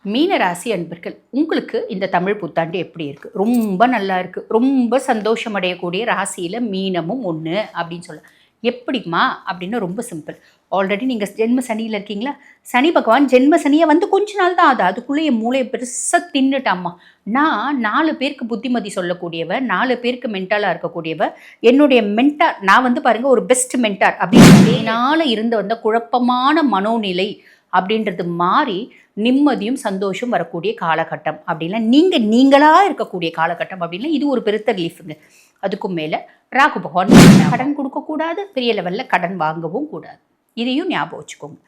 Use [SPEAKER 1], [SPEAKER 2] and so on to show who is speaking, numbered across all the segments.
[SPEAKER 1] மீன ராசி அன்பர்கள், உங்களுக்கு இந்த தமிழ் புத்தாண்டு எப்படி இருக்கு? ரொம்ப நல்லா இருக்கு. ரொம்ப சந்தோஷம் அடையக்கூடிய ராசியில மீனமும் ஒண்ணு அப்படின்னு சொல்லலாம். எப்படிம்மா? அப்படின்னா ரொம்ப சிம்பிள். ஆல்ரெடி நீங்க ஜென்ம சனியில இருக்கீங்களா? சனி பகவான் ஜென்ம சனிய வந்து கொஞ்ச நாள் தான் ஆகுது. அதுக்குள்ள என் மூளைய பெருசா தின்னுட்டாம்மா. நான் 4 பேருக்கு புத்திமதி சொல்லக்கூடியவ, 4 பேருக்கு மென்டாலா இருக்கக்கூடியவ. என்னுடைய மென்டார் நான் வந்து பாருங்க ஒரு பெஸ்ட் மென்டார் அப்படின்னு என்னால இருந்து வந்த குழப்பமான மனோநிலை அப்படின்றது மாறி நிம்மதியும் சந்தோஷம் வரக்கூடிய காலகட்டம் அப்படின்னா நீங்களா இருக்கக்கூடிய காலகட்டம் அப்படின்னா இது ஒரு பெருத்த ரிலீஃபுங்க. அதுக்கும் மேலே ராகு பகவான் கடன் கொடுக்கக்கூடாது, பெரிய லெவலில் கடன் வாங்கவும் கூடாது. இதையும் ஞாபகம் வச்சுக்கோங்க.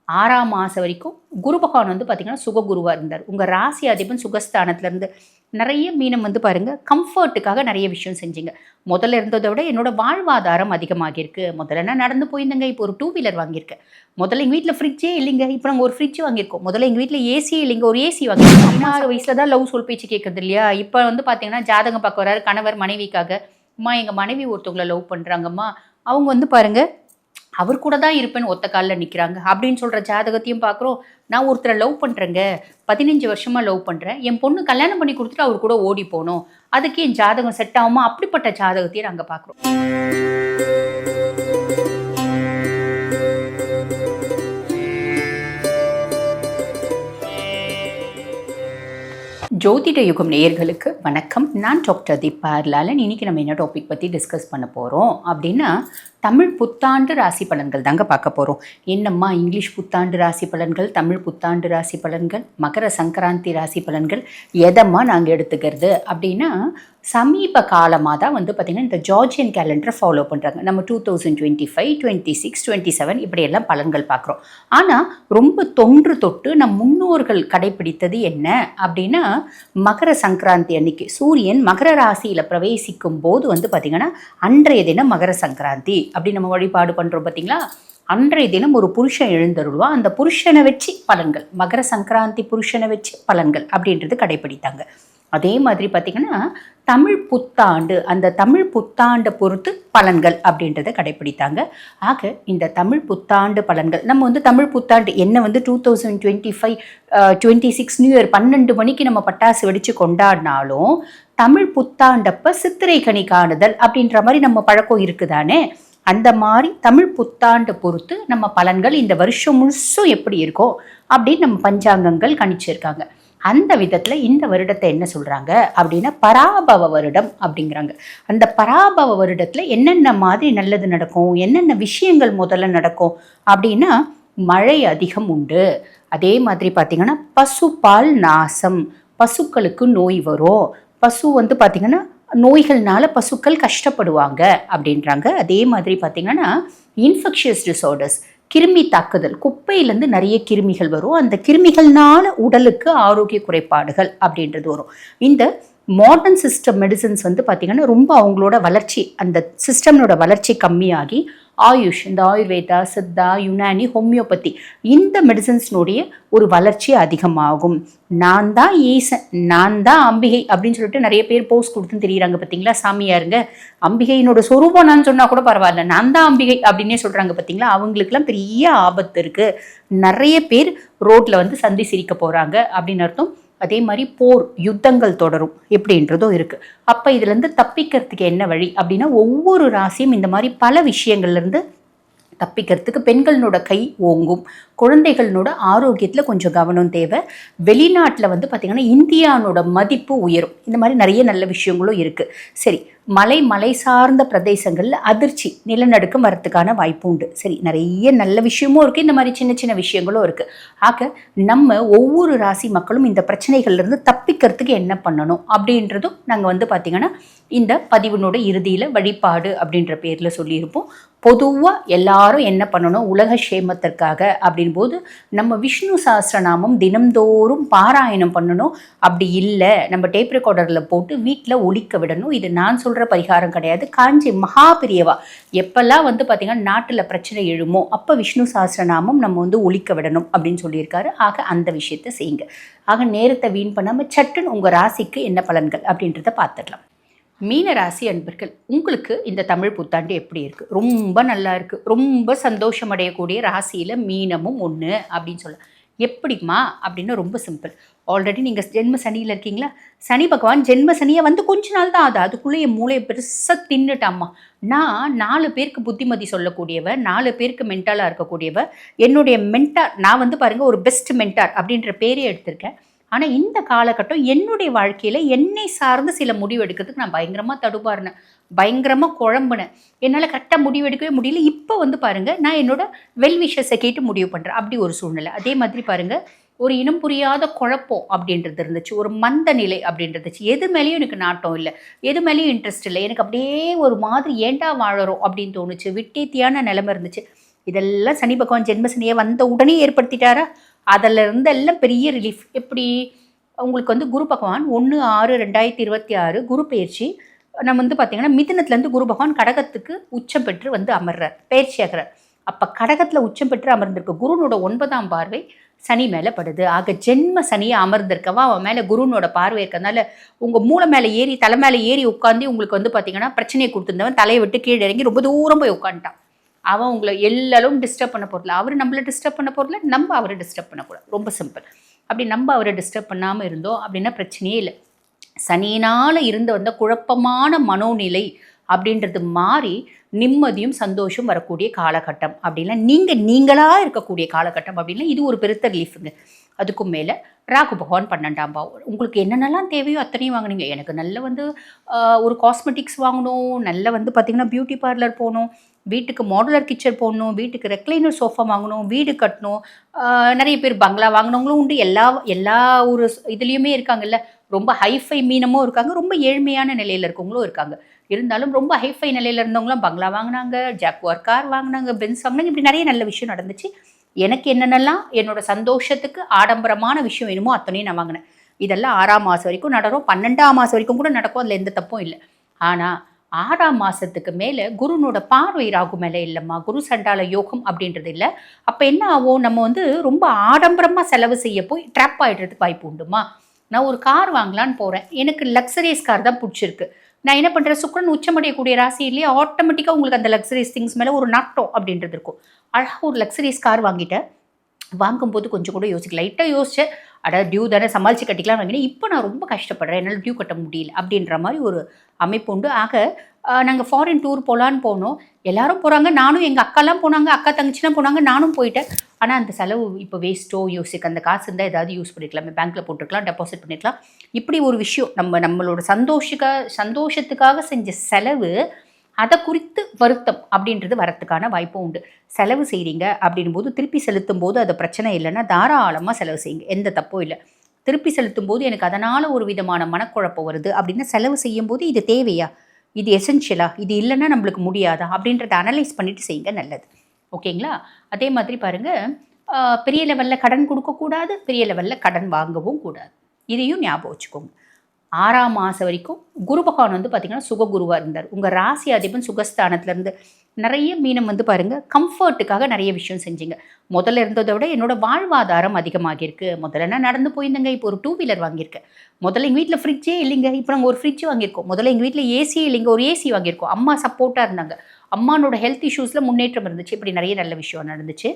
[SPEAKER 1] 6ஆம் மாதம் வரைக்கும் குரு பகவான் வந்து பார்த்திங்கன்னா சுககுருவாக இருந்தார். உங்கள் ராசி அதிபன் சுகஸ்தானத்துலேருந்து நிறைய மீனம் வந்து பாருங்கள் கம்ஃபர்ட்டுக்காக நிறைய விஷயம் செஞ்சீங்க. முதல்ல இருந்ததை விட என்னோட வாழ்வாதாரம் அதிகமாகியிருக்கு. முதல்ல நான் நடந்து போயிருந்தேங்க, இப்போ ஒரு 2 வீலர் வாங்கியிருக்கேன். முதல்ல எங்கள் வீட்டில் ஃப்ரிட்ஜே இல்லைங்க, இப்போ நாங்கள் ஒரு ஃப்ரிட்ஜ் வாங்கியிருக்கோம். முதல்ல எங்கள் வீட்டில் ஏசியே இல்லைங்க, ஒரு ஏசி வாங்கியிருக்கோம். 16 வயசில் தான் லவ் சொல் பேச்சு கேட்குறது இல்லையா? இப்போ வந்து பார்த்தீங்கன்னா ஜாதகம் பார்க்க வராரு கணவர் மனைவிக்காக. அம்மா எங்கள் மனைவி ஒருத்தவங்களை லவ் பண்ணுறாங்கம்மா, அவங்க வந்து பாருங்கள் அவர் கூட தான் இருப்பேன்னு ஒத்த காலில் நிற்கிறாங்க அப்படின்னு சொல்கிற ஜாதகத்தையும் பார்க்குறோம். நான் ஒருத்தரை லவ் பண்ணுறேங்க, 15 வருஷமாக லவ் பண்ணுறேன், என் பொண்ணு கல்யாணம் பண்ணி கொடுத்துட்டு அவர் கூட ஓடி போகணும், அதுக்கு என் ஜாதகம் செட் ஆகுமா? அப்படிப்பட்ட ஜாதகத்தையும் நாங்கள் பார்க்குறோம். ஜோதிட யுகம் நேயர்களுக்கு வணக்கம். நான் டாக்டர் தீபா லாலன். இன்னைக்கு நம்ம என்ன டாபிக் பற்றி டிஸ்கஸ் பண்ண போகிறோம் அப்படின்னா தமிழ் புத்தாண்டு ராசி பலன்கள் தாங்க பார்க்க போகிறோம். என்னம்மா இங்கிலீஷ் புத்தாண்டு ராசி பலன்கள், தமிழ் புத்தாண்டு ராசி பலன்கள், மகர சங்கராந்தி ராசி பலன்கள் எதம்மா நாங்கள் எடுத்துக்கிறது அப்படின்னா சமீப காலமாக தான் வந்து பார்த்திங்கன்னா இந்த ஜார்ஜியன் கேலண்டரை ஃபாலோ பண்ணுறாங்க. நம்ம 2025, 26, 27 இப்படியெல்லாம் பலன்கள் பார்க்குறோம். ஆனால் ரொம்ப தொன்று தொட்டு நம் முன்னோர்கள் கடைப்பிடித்தது என்ன அப்படின்னா மகர சங்கராந்தி அன்னைக்கு சூரியன் மகர ராசியில் பிரவேசிக்கும் போது வந்து பார்த்திங்கன்னா அன்றைய தினம் மகர சங்கராந்தி அப்படி நம்ம வழிபாடு பண்ணுறோம் பார்த்தீங்களா. அன்றைய தினம் ஒரு புருஷன் எழுந்தருள்வா, அந்த புருஷனை வச்சு பலன்கள், மகர சங்கராந்தி புருஷனை வச்சு பலன்கள் அப்படின்றது கடைப்பிடித்தாங்க. அதே மாதிரி பார்த்திங்கன்னா தமிழ் புத்தாண்டு, அந்த தமிழ் புத்தாண்டை பொறுத்து பலன்கள் அப்படின்றத கடைப்பிடித்தாங்க. ஆக இந்த தமிழ் புத்தாண்டு பலன்கள் நம்ம வந்து தமிழ் புத்தாண்டு என்ன வந்து 2025, 26 நியூ இயர் 12 மணிக்கு நம்ம பட்டாசு வெடித்து கொண்டாடினாலும் தமிழ் புத்தாண்டப்ப சித்திரை கனி காணுதல் அப்படின்ற மாதிரி நம்ம பழக்கம் இருக்குதானே. அந்த மாதிரி தமிழ் புத்தாண்டை பொறுத்து நம்ம பலன்கள் இந்த வருஷம் முழுசும் எப்படி இருக்கோ அப்படின்னு நம்ம பஞ்சாங்கங்கள் கணிச்சிருக்காங்க. அந்த விதத்தில் இந்த வருடத்தை என்ன சொல்கிறாங்க அப்படின்னா பராபவ வருடம் அப்படிங்கிறாங்க. அந்த பராபவ வருடத்தில் என்னென்ன மாதிரி நல்லது நடக்கும், என்னென்ன விஷயங்கள் முதல்ல நடக்கும் அப்படின்னா மழை அதிகம் உண்டு. அதே மாதிரி பார்த்திங்கன்னா பசுப்பால் நாசம், பசுக்களுக்கு நோய் வரும். பசு வந்து பார்த்திங்கன்னா நோய்கள்னால பசுக்கள் கஷ்டப்படுவாங்க அப்படின்றாங்க. அதே மாதிரி பார்த்திங்கன்னா இன்ஃபெக்ஷியஸ் டிஸார்டர்ஸ், கிருமி தாக்குதல், குப்பையிலேருந்து நிறைய கிருமிகள் வரும், அந்த கிருமிகள்னால உடலுக்கு ஆரோக்கிய குறைபாடுகள் அப்படின்றது வரும். இந்த மாடர்ன் சிஸ்டம் மெடிசன்ஸ் வந்து பார்த்திங்கன்னா ரொம்ப அவங்களோட வளர்ச்சி, அந்த சிஸ்டமோட வளர்ச்சி கம்மியாகி ஆயுஷ், இந்த ஆயுர்வேதா, சித்தா, யுனானி, ஹோமியோபதி இந்த மெடிசன்ஸ்னுடைய ஒரு வளர்ச்சி அதிகமாகும். நான் தான் ஈசன், நான் தான் அம்பிகை அப்படின்னு சொல்லிட்டு நிறைய பேர் போஸ்ட் கொடுத்துன்னு தெரியுறாங்க பார்த்தீங்களா. சாமியாருங்க, அம்பிகையினோட சொரூபம் நான் சொன்னால் கூட பரவாயில்ல, நான் தான் அம்பிகை அப்படின்னே சொல்கிறாங்க பார்த்தீங்களா. அவங்களுக்குலாம் பெரிய ஆபத்து இருக்குது. நிறைய பேர் ரோட்டில் வந்து சந்தி சிரிக்க போகிறாங்க அப்படின்னு அர்த்தம். அதே மாதிரி போர் யுத்தங்கள் தொடரும் எப்படின்றதும் இருக்குது. அப்போ இதுலேருந்து தப்பிக்கிறதுக்கு என்ன வழி அப்படின்னா ஒவ்வொரு ராசியும் இந்த மாதிரி பல விஷயங்கள்லேருந்து தப்பிக்கிறதுக்கு பெண்களோட கை ஓங்கும், குழந்தைகளோட ஆரோக்கியத்தில் கொஞ்சம் கவனம் தேவை. வெளிநாட்டில் வந்து பார்த்திங்கன்னா இந்தியானோட மதிப்பு உயரும். இந்த மாதிரி நிறைய நல்ல விஷயங்களும் இருக்குது. சரி, மலை சார்ந்த பிரதேசங்களில் அதிர்ச்சி, நிலநடுக்கம் வரத்துக்கான வாய்ப்பு உண்டு. சரி, நிறைய நல்ல விஷயமும் இருக்குது, இந்த மாதிரி சின்ன சின்ன விஷயங்களும் இருக்குது. ஆக நம்ம ஒவ்வொரு ராசி மக்களும் இந்த பிரச்சனைகள்லேருந்து தப்பிக்கிறதுக்கு என்ன பண்ணணும் அப்படின்றதும் நாங்கள் வந்து பார்த்திங்கன்னா இந்த பதிவினோட இறுதியில் வழிபாடு அப்படின்ற பேரில் சொல்லியிருப்போம். பொதுவாக எல்லாரும் என்ன பண்ணணும், உலக சேமத்திற்காக அப்படின் போது நம்ம விஷ்ணு சஹஸ்ரநாமம் தினம்தோறும் பாராயணம் பண்ணணும். அப்படி இல்லை நம்ம டேப் ரெக்கார்டரில் போட்டு வீட்டில் ஒலிக்க விடணும். இது நான் சொல்கிற பரிகாரம் கிடையாது. காஞ்சி மகாபிரியவா எப்பெல்லாம் வந்து பார்த்திங்கன்னா நாட்டில் பிரச்சனை எழுமோ அப்போ விஷ்ணு சஹஸ்ரநாமம் நம்ம வந்து ஒலிக்க விடணும் அப்படின்னு சொல்லியிருக்காரு. ஆக அந்த விஷயத்தை செய்யுங்க. ஆக நேரத்தை வீண் பண்ணாமல் சட்டுன்னு உங்கள் ராசிக்கு என்ன பலன்கள் அப்படின்றத பார்த்துக்கலாம். மீன ராசி அன்பர்கள், உங்களுக்கு இந்த தமிழ் புத்தாண்டு எப்படி இருக்குது? ரொம்ப நல்லா இருக்குது. ரொம்ப சந்தோஷம் அடையக்கூடிய ராசியில் மீனமும் ஒன்று அப்படின்னு சொல்லலாம். எப்படிம்மா அப்படின்னு ரொம்ப சிம்பிள். ஆல்ரெடி நீங்கள் ஜென்ம சனியில் இருக்கீங்களா, சனி பகவான் ஜென்ம சனியை வந்து கொஞ்ச நாள் தான் ஆகுது, அதுக்குள்ளே என் மூளையை பெருசாக தின்னுட்டாம்மா. நான் 4 பேருக்கு புத்திமதி சொல்லக்கூடியவ, 4 பேருக்கு மென்டாலாக இருக்கக்கூடியவ, என்னுடைய மென்டார் நான் வந்து பாருங்கள் ஒரு பெஸ்ட் மென்டார் அப்படின்ற பேரே எடுத்திருக்கேன். ஆனால் இந்த காலகட்டம் என்னுடைய வாழ்க்கையில் என்னை சார்ந்து சில முடிவு எடுக்கிறதுக்கு நான் பயங்கரமாக தடுப்பாறினேன், பயங்கரமாக குழம்புனேன். என்னால் கரெக்டாக முடிவு எடுக்கவே முடியல. இப்போ வந்து பாருங்கள் நான் என்னோட வெல்விஷஸை கேட்டு முடிவு பண்ணுறேன். அப்படி ஒரு சூழ்நிலை. அதே மாதிரி பாருங்கள் ஒரு இனம் புரியாத குழப்பம் அப்படின்றது இருந்துச்சு, ஒரு மந்த நிலை அப்படின்றது. எது மேலேயும் எனக்கு நாட்டம் இல்லை, எது மேலேயும் இன்ட்ரெஸ்ட் இல்லை, எனக்கு அப்படியே ஒரு மாதிரி ஏண்டா வாழறோம் அப்படின்னு தோணுச்சு, விட்டேத்தியான நிலைமை இருந்துச்சு. இதெல்லாம் சனி பகவான் ஜென்ம சனியை வந்த உடனே ஏற்படுத்திட்டாரா, அதில் இருந்தெல்லாம் பெரிய ரிலீஃப். எப்படி உங்களுக்கு வந்து குரு பகவான் 1/6/2026 குரு பயிற்சி நம்ம வந்து பார்த்திங்கன்னா மிதுனத்துலேருந்து குரு பகவான் கடகத்துக்கு உச்சம் பெற்று வந்து அமர்றார், பயிற்சி ஆகிறார். அப்போ கடகத்தில் உச்சம் பெற்று அமர்ந்திருக்க குருனோட 9ஆம் பார்வை சனி மேலே படுது. ஆக ஜென்ம சனியை அமர்ந்திருக்கவா அவன் மேலே குருனோட பார்வை இருக்கிறதுனால உங்கள் மூளை மேலே ஏறி தலை மேலே ஏறி உட்காந்து உங்களுக்கு வந்து பார்த்திங்கன்னா பிரச்சனையை கொடுத்துருந்தவன் தலையை விட்டு கீழே இறங்கி ரொம்ப தூரம் போய் உட்காந்துட்டான். அவன் உங்களை எல்லாரும் டிஸ்டர்ப் பண்ண போகிறல, அவர் நம்மளை டிஸ்டர்ப் பண்ண போகிறல, நம்ம அவரை டிஸ்டர்ப் பண்ணக்கூடாது. ரொம்ப சிம்பிள். அப்படி நம்ம அவரை டிஸ்டர்ப் பண்ணாமல் இருந்தோம் அப்படின்னா பிரச்சனையே இல்லை. சனியினால் இருந்து வந்த குழப்பமான மனோநிலை அப்படின்றது மாறி நிம்மதியும் சந்தோஷம் வரக்கூடிய காலகட்டம் அப்படின்னா நீங்களாக இருக்கக்கூடிய காலகட்டம் அப்படின்னா இது ஒரு பெருத்த ரிலீஃபுங்க. அதுக்கும் மேலே ராகு பகவான் 12ஆம் பாவம். உங்களுக்கு என்னென்னலாம் தேவையோ அத்தனையும் வாங்கினீங்க. எனக்கு நல்ல வந்து ஒரு காஸ்மெட்டிக்ஸ் வாங்கணும், நல்ல வந்து பார்த்திங்கன்னா பியூட்டி பார்லர் போகணும், வீட்டுக்கு மாடுலர் கிச்சன் போடணும், வீட்டுக்கு ரெக்லைனர் சோஃபா வாங்கணும், வீடு கட்டணும். நிறைய பேர் பங்களா வாங்கினவங்களும் உண்டு. எல்லா ஒரு இதுலேயுமே இருக்காங்கல்ல. ரொம்ப ஹைஃபை மீனமும் இருக்காங்க, ரொம்ப ஏழ்மையான நிலையில் இருக்கவங்களும் இருக்காங்க. இருந்தாலும் ரொம்ப ஹைஃபை நிலையில் இருந்தவங்களும் பங்களா வாங்கினாங்க, ஜாக்வார் கார் வாங்கினாங்க, பென்ஸ் வாங்கினாங்க. இப்படி நிறைய நல்ல விஷயம் நடந்துச்சு. எனக்கு என்னென்னலாம் என்னோட சந்தோஷத்துக்கு ஆடம்பரமான விஷயம் வேணுமோ அத்தனையும் நான் வாங்கினேன். இதெல்லாம் 6ஆம் மாதம் வரைக்கும் நடக்கும், 12ஆம் மாதம் வரைக்கும் கூட நடக்கும், அதில் எந்த தப்பும் இல்லை. ஆனால் 6ஆம் மாதத்துக்கு மேலே குருனோட பார்வை ராகு மேலே இல்லைம்மா, குரு சண்டால யோகம் அப்படின்றது இல்லை. அப்போ என்ன ஆகும், நம்ம வந்து ரொம்ப ஆடம்பரமாக செலவு செய்ய போய் ட்ராப் ஆகிடுறதுக்கு வாய்ப்பு உண்டுமா. நான் ஒரு கார் வாங்கலான்னு போகிறேன், எனக்கு லக்ஸரியஸ் கார் தான் பிடிச்சிருக்கு. நான் என்ன பண்ணுறேன், சுக்கிரன் உச்சமடையக்கூடிய ராசியிலேயே ஆட்டோமேட்டிக்காக உங்களுக்கு அந்த லக்ஸரியஸ் திங்ஸ் மேலே ஒரு நாட்டம் அப்படின்றது இருக்கும். அழகாக ஒரு லக்ஸரியஸ் கார் வாங்கிட்டேன். வாங்கும்போது கொஞ்சம் கூட லைட்டாக யோசிச்சேன், டியூ தானே சமாளித்து கட்டிக்கலாம் வாங்கினேன். இப்போ நான் ரொம்ப கஷ்டப்படுறேன், என்னால் டியூ கட்ட முடியல அப்படின்ற மாதிரி ஒரு அமைப்பு உண்டு. ஆக நாங்கள் ஃபாரின் டூர் போகலான்னு போனோம், எல்லாரும் போகிறாங்க, நானும் எங்கள் அக்காலாம் போனாங்க, அக்கா தங்கச்சிலாம் போனாங்க, நானும் போயிட்டேன். ஆனால் அந்த செலவு இப்போ வேஸ்ட்டோ யோசிக்க, அந்த காசு இருந்தால் ஏதாவது யூஸ் பண்ணிக்கலாமே, பேங்க்கில் போட்டுருக்கலாம், டெபாசிட் பண்ணிக்கலாம். இப்படி ஒரு விஷயம் நம்மளோட சந்தோஷத்துக்காக செஞ்ச செலவு, அதை குறித்து வருத்தம் அப்படின்றது வரத்துக்கான வாய்ப்பும் உண்டு. செலவு செய்கிறீங்க அப்படின் போது திருப்பி செலுத்தும் போது அது பிரச்சனை இல்லைன்னா தாராளமாக செலவு செய்யுங்க, எந்த தப்பும் இல்லை. திருப்பி செலுத்தும் போது எனக்கு அதனால் ஒரு விதமான மனக்குழப்பம் வருது அப்படின்னா செலவு செய்யும் போது இது தேவையா, இது எசென்ஷியலா, இது இல்லைன்னா நம்மளுக்கு முடியாதா அப்படின்றத அனலைஸ் பண்ணிவிட்டு செய்யுங்க, நல்லது. ஓகேங்களா. அதே மாதிரி பாருங்கள், பெரிய லெவலில் கடன் கொடுக்கக்கூடாது, பெரிய லெவலில் கடன் வாங்கவும் கூடாது. இதையும் ஞாபகம் வச்சுக்கோங்க. 6ஆம் மாதம் வரைக்கும் குரு பகவான் வந்து பார்த்திங்கன்னா சுககுருவாக இருந்தார். உங்கள் ராசி அதிபன் சுகஸ்தானத்துலேருந்து நிறைய மீனம் வந்து பாருங்கள் கம்ஃபர்ட்டுக்காக நிறைய விஷயம் செஞ்சீங்க. முதல்ல இருந்ததை விட என்னோடய வாழ்வாதாரம் அதிகமாகிருக்கு. முதல்ல நான் நடந்து போயிருந்தேங்க, இப்போ ஒரு 2 வீலர் வாங்கியிருக்கேன். முதல்ல எங்கள் வீட்டில் ஃப்ரிட்ஜே இல்லைங்க, இப்போ நாங்கள் ஒரு ஃப்ரிட்ஜ் வாங்கியிருக்கோம். முதல்ல எங்கள் வீட்டில் ஏசியே இல்லைங்க, ஒரு ஏசி வாங்கியிருக்கோம். அம்மா சப்போர்ட்டாக இருந்தாங்க, அம்மானோட ஹெல்த் இஷ்யூஸில் முன்னேற்றம் இருந்துச்சு. இப்படி நிறைய நல்ல விஷயம் நடந்துச்சு.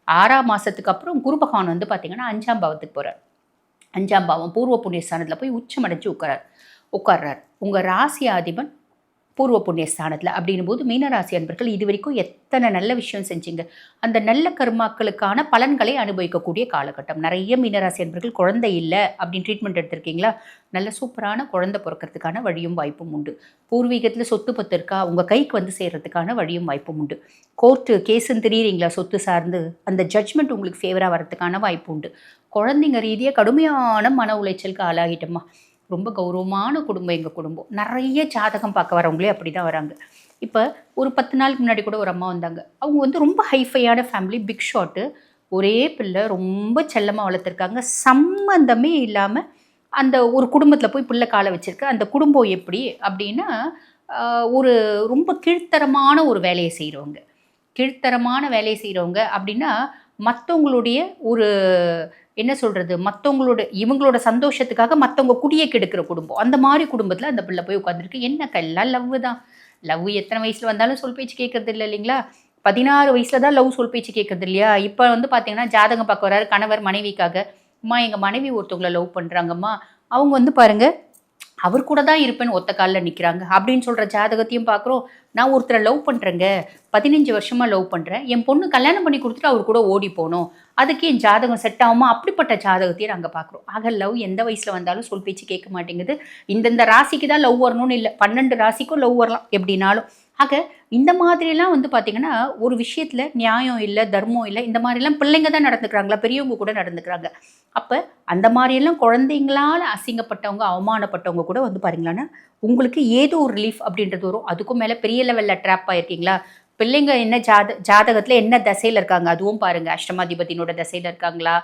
[SPEAKER 1] 6ஆம் மாதத்துக்கு அப்புறம் குரு பகவான் வந்து பார்த்திங்கன்னா 5ஆம் பாவத்துக்கு போகிறார். 5ஆம் பாவம் பூர்வ புண்ணியஸ்தானத்தில் போய் உச்சமடைஞ்சு உட்கார்றார். உங்கள் ராசி அதிபன் பூர்வ புண்ணியஸ்தானத்தில் அப்படின்னும் போது மீனராசி அன்பர்கள் இது வரைக்கும் எத்தனை நல்ல விஷயம் செஞ்சீங்க, அந்த நல்ல கர்மாக்களுக்கான பலன்களை அனுபவிக்கக்கூடிய காலகட்டம். நிறைய மீனராசி அன்பர்கள் குழந்தை இல்லை அப்படின்னு ட்ரீட்மெண்ட் எடுத்திருக்கீங்களா, நல்ல சூப்பரான குழந்தை பிறக்கிறதுக்கான வழியும் வாய்ப்பும் உண்டு. பூர்வீகத்தில் சொத்து பத்து இருக்கா, உங்கள் கைக்கு வந்து சேர்கிறதுக்கான வழியும் வாய்ப்பும் உண்டு. கோர்ட்டு கேஸுன்னு தெரியுறீங்களா, சொத்து சார்ந்து அந்த ஜட்ஜ்மெண்ட் உங்களுக்கு ஃபேவராக வரதுக்கான வாய்ப்பு உண்டு. குழந்தைங்க ரீதியாக கடுமையான மன உளைச்சலுக்கு ஆளாகிட்டோமா. ரொம்ப கௌரவமான குடும்பம் எங்கள் குடும்பம். நிறைய ஜாதகம் பார்க்க வரவங்களே அப்படி தான் வராங்க. இப்போ ஒரு 10 நாளுக்கு முன்னாடி கூட ஒரு அம்மா வந்தாங்க. அவங்க வந்து ரொம்ப ஹைஃபையான ஃபேமிலி, பிக் ஷாட்டு, ஒரே பிள்ளை, ரொம்ப செல்லமாக வளர்த்துருக்காங்க. சம்மந்தமே இல்லாமல் அந்த ஒரு குடும்பத்தில் போய் பிள்ளை காலை வச்சுருக்கு. அந்த குடும்பம் எப்படி அப்படின்னா ஒரு ரொம்ப கீழ்த்தரமான ஒரு வேலையை செய்கிறவங்க. கீழ்த்தரமான வேலையை செய்கிறவங்க அப்படின்னா மற்றவங்களுடைய ஒரு என்ன சொல்கிறது, இவங்களோட சந்தோஷத்துக்காக மற்றவங்க குடியை கெடுக்கிற குடும்பம். அந்த மாதிரி குடும்பத்தில் அந்த பிள்ளை போய் உட்காந்துருக்கு. என்ன எல்லாம் லவ் தான். லவ் எத்தனை வயசில் வந்தாலும் சொல் பேச்சு கேட்கறது இல்லை இல்லைங்களா. 16 வயசில் தான் லவ் சொல் பேச்சு கேட்குறது இல்லையா? இப்போ வந்து பார்த்தீங்கன்னா ஜாதகம் பார்க்க வராரு கணவர் மனைவிக்காக. அம்மா எங்கள் மனைவி ஒருத்தவங்கள லவ் பண்ணுறாங்கம்மா, அவங்க வந்து பாருங்க அவர் கூட தான் இருப்பேன்னு ஒத்த காலில் நிற்கிறாங்க அப்படின்னு சொல்கிற ஜாதகத்தையும் பார்க்குறோம். நான் ஒருத்தரை லவ் பண்ணுறேங்க, 15 வருஷமாக லவ் பண்ணுறேன், என் பொண்ணு கல்யாணம் பண்ணி கொடுத்துட்டு அவர் கூட ஓடி போகணும், அதுக்கு என் ஜாதகம் செட் ஆகுமா, அப்படிப்பட்ட ஜாதகத்தையும் நாங்கள் பார்க்குறோம். ஆக லவ் எந்த வயசில் வந்தாலும் சொல் பேச்சு கேட்க மாட்டேங்குது. இந்தந்த ராசிக்கு தான் லவ் வரணும்னு இல்லை, 12 ராசிக்கும் லவ் வரலாம் எப்படின்னாலும். ஆக இந்த மாதிரிலாம் வந்து பார்த்திங்கன்னா ஒரு விஷயத்தில் நியாயம் இல்லை, தர்மம் இல்லை, இந்த மாதிரிலாம் பிள்ளைங்க தான் நடந்துக்கிறாங்களா, பெரியவங்க கூட நடந்துக்கிறாங்க. அப்போ அந்த மாதிரியெல்லாம் குழந்தைங்களால் அசிங்கப்பட்டவங்க, அவமானப்பட்டவங்க கூட வந்து பாருங்களான்னா உங்களுக்கு ஏதோ ஒரு ரிலீஃப் அப்படின்றது வரும். அதுக்கும் மேலே பெரிய லெவலில் ட்ராப் ஆகிருக்கீங்களா, பிள்ளைங்க என்ன ஜாதகத்தில் என்ன தசையில் இருக்காங்க அதுவும் பாருங்கள். அஷ்டமாதிபதியினோட தசையில் இருக்காங்களா,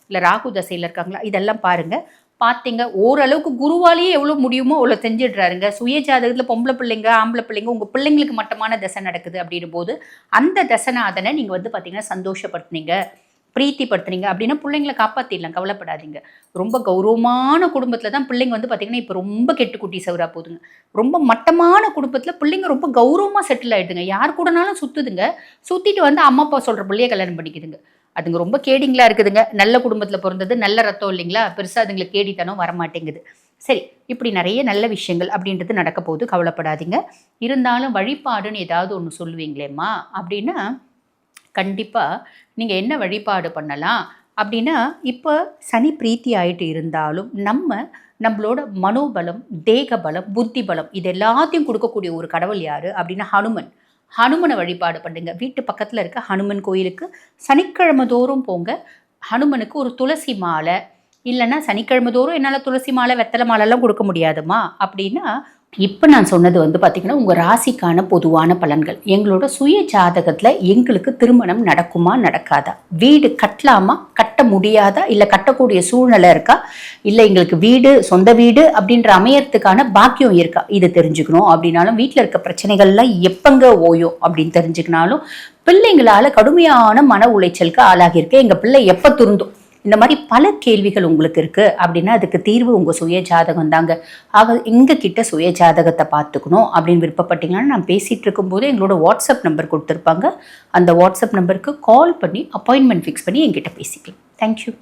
[SPEAKER 1] இல்லை ராகு தசையில் இருக்காங்களா, இதெல்லாம் பாருங்கள். பார்த்தீங்க ஓரளவுக்கு குருவாலேயே எவ்வளோ முடியுமோ அவ்வளோ செஞ்சிடுறாருங்க. சுய ஜாதகத்தில் பொம்பளை பிள்ளைங்க ஆம்பளை பிள்ளைங்க உங்கள் பிள்ளைங்களுக்கு மட்டமான தசை நடக்குது அப்படின்னும் போது அந்த தசைநாதனை நீங்கள் வந்து பார்த்தீங்கன்னா சந்தோஷப்படுத்துனீங்க, பிரீத்திப்படுத்துனீங்க அப்படின்னா பிள்ளைங்களை காப்பாற்றிடலாம், கவலைப்படாதீங்க. ரொம்ப கௌரவமான குடும்பத்தில் தான் பிள்ளைங்க வந்து பார்த்திங்கன்னா இப்போ ரொம்ப கெட்டுக்குட்டி சவராக போகுதுங்க. ரொம்ப மட்டமான குடும்பத்தில் பிள்ளைங்க ரொம்ப கௌரவமாக செட்டில் ஆகிடுதுங்க. யார் கூடனாலும் சுற்றுதுங்க, சுற்றிட்டு வந்து அம்மா அப்பா சொல்கிற பிள்ளைய கல்யாணம் பண்ணிக்குதுங்க. அதுங்க ரொம்ப கேடிங்களாக இருக்குதுங்க. நல்ல குடும்பத்தில் பிறந்தது, நல்ல ரத்தம் இல்லைங்களா, பெருசாக அதுங்களுக்கு கேடித்தனம் வரமாட்டேங்குது. சரி, இப்படி நிறைய நல்ல விஷயங்கள் அப்படின்றது நடக்க போகுது, கவலைப்படாதீங்க. இருந்தாலும் வழிபாடுன்னு ஏதாவது ஒன்று சொல்லுவீங்களேம்மா அப்படின்னா, கண்டிப்பாக நீங்கள் என்ன வழிபாடு பண்ணலாம் அப்படின்னா, இப்போ சனி பிரீத்தி ஆகிட்டு இருந்தாலும் நம்மளோட மனோபலம், தேக பலம், புத்தி பலம் இது எல்லாத்தையும் கொடுக்கக்கூடிய ஒரு கடவுள் யார் அப்படின்னா ஹனுமனை வழிபாடு பண்ணுங்க. வீட்டு பக்கத்தில் இருக்க ஹனுமன் கோயிலுக்கு சனிக்கிழமை தோறும் போங்க. ஹனுமனுக்கு ஒரு துளசி மாலை, இல்லைன்னா சனிக்கிழமை தோறும் என்னால் துளசி மாலை வெத்தலை மாலைலாம் கொடுக்க முடியாதுமா அப்படின்னா, இப்போ நான் சொன்னது வந்து பார்த்திங்கன்னா உங்கள் ராசிக்கான பொதுவான பலன்கள். எங்களோட சுய ஜாதகத்தில் எங்களுக்கு திருமணம் நடக்குமா நடக்காதா, வீடு கட்டலாமா கட்ட முடியாதா, இல்லை கட்டக்கூடிய சூழ்நிலை இருக்கா, இல்லை எங்களுக்கு வீடு சொந்த வீடு அப்படின்ற அமையறதுக்கான பாக்கியம் இருக்கா, இது தெரிஞ்சுக்கணும் அப்படின்னாலும், வீட்டில் இருக்க பிரச்சனைகள்லாம் எப்பங்க ஓயும் அப்படின்னு தெரிஞ்சுக்கினாலும், பிள்ளைங்களால் கடுமையான மன உளைச்சலுக்கு ஆளாகியிருக்க எங்கள் பிள்ளை எப்போ திருந்தும், இந்த மாதிரி பல கேள்விகள் உங்களுக்கு இருக்குது அப்படின்னா அதுக்கு தீர்வு உங்கள் சுய ஜாதகம் தாங்க. ஆக எங்கள் கிட்ட சுய ஜாதகத்தை பார்த்துக்கணும் அப்படின்னு விருப்பப்பட்டீங்கன்னா, நான் பேசிகிட்டு இருக்கும்போது எங்களோட வாட்ஸ்அப் நம்பர் கொடுத்துருப்பாங்க. அந்த வாட்ஸ்அப் நம்பருக்கு கால் பண்ணி அப்பாயின்மெண்ட் ஃபிக்ஸ் பண்ணி என்கிட்ட பேசிக்கலாம். தேங்க்யூ.